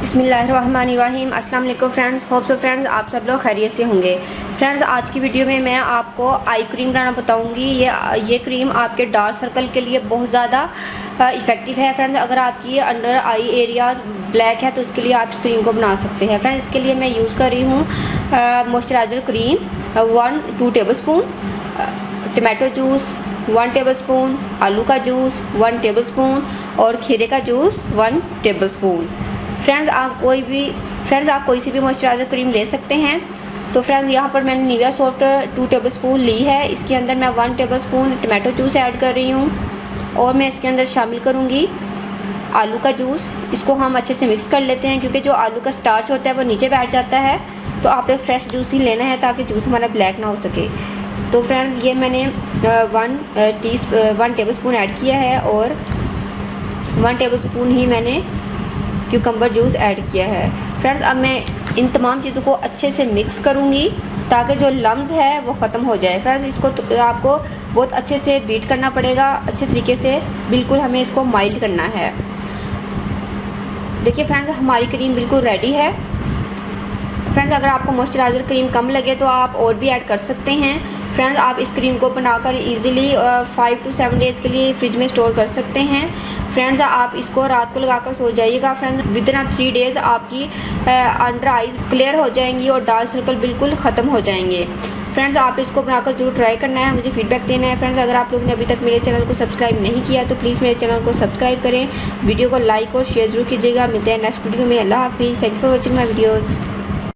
बिस्मिल्लाहिर्रहमानिर्रहीम। अस्सलाम वालेकुम फ्रेंड्स, होप सो फ्रेंड्स आप सब लोग खैरियत से होंगे। फ्रेंड्स आज की वीडियो में मैं आपको आई क्रीम बनाना बताऊंगी। ये क्रीम आपके डार्क सर्कल के लिए बहुत ज़्यादा इफ़ेक्टिव है। फ्रेंड्स अगर आपकी अंडर आई एरियाज ब्लैक है तो उसके लिए आप इस क्रीम को बना सकते हैं। फ्रेंड्स इसके लिए मैं यूज़ कर रही हूँ moisturiser cream 1-2 table spoon, tomato juice 1 table spoon, आलू का जूस 1 टेबल स्पून और खीरे का जूस 1 टेबल स्पून। फ्रेंड्स आप कोई सी भी मॉइस्चराइज़र क्रीम ले सकते हैं। तो फ्रेंड्स यहाँ पर मैंने निविया सॉफ्ट 2 टेबल स्पून ली है। इसके अंदर मैं 1 table spoon tomato juice add कर रही हूँ और मैं इसके अंदर शामिल करूँगी आलू का जूस। इसको हम अच्छे से मिक्स कर लेते हैं क्योंकि जो आलू का स्टार्च होता है वो नीचे बैठ जाता है। तो आप एक फ्रेश जूस ही लेना है ताकि जूस हमारा ब्लैक ना हो सके। तो फ्रेंड्स ये मैंने 1 टेबल स्पून ऐड किया है और 1 टेबल स्पून ही मैंने क्यूकम्बर जूस ऐड किया है। फ्रेंड्स अब मैं इन तमाम चीज़ों को अच्छे से मिक्स करूँगी ताकि जो लम्स है वो ख़त्म हो जाए। फ्रेंड्स इसको आपको बहुत अच्छे से बीट करना पड़ेगा, अच्छे तरीके से, बिल्कुल हमें इसको माइल्ड करना है। देखिए फ्रेंड्स हमारी क्रीम बिल्कुल रेडी है। फ्रेंड्स अगर आपको मॉइस्चराइज़र क्रीम कम लगे तो आप और भी ऐड कर सकते हैं। फ्रेंड्स आप इस क्रीम को बनाकर इजीली 5 to 7 डेज़ के लिए फ्रिज में स्टोर कर सकते हैं। फ्रेंड्स आप इसको रात को लगाकर सो जाइएगा। फ्रेंड्स विदिन 3 डेज़ आपकी अंडर आइज क्लियर हो जाएंगी और डार्क सर्कल बिल्कुल ख़त्म हो जाएंगे। फ्रेंड्स आप इसको बनाकर जरूर ट्राई करना है, मुझे फीडबैक देना है। फ्रेंड्स अगर आप लोगों ने अभी तक मेरे चैनल को सब्सक्राइब नहीं किया तो प्लीज़ मेरे चैनल को सब्सक्राइब करें, वीडियो को लाइक और शेयर जरूर कीजिएगा। मिलते हैं नेक्स्ट वीडियो में। अल्लाह हाफिज़। Thank you for watching my videos.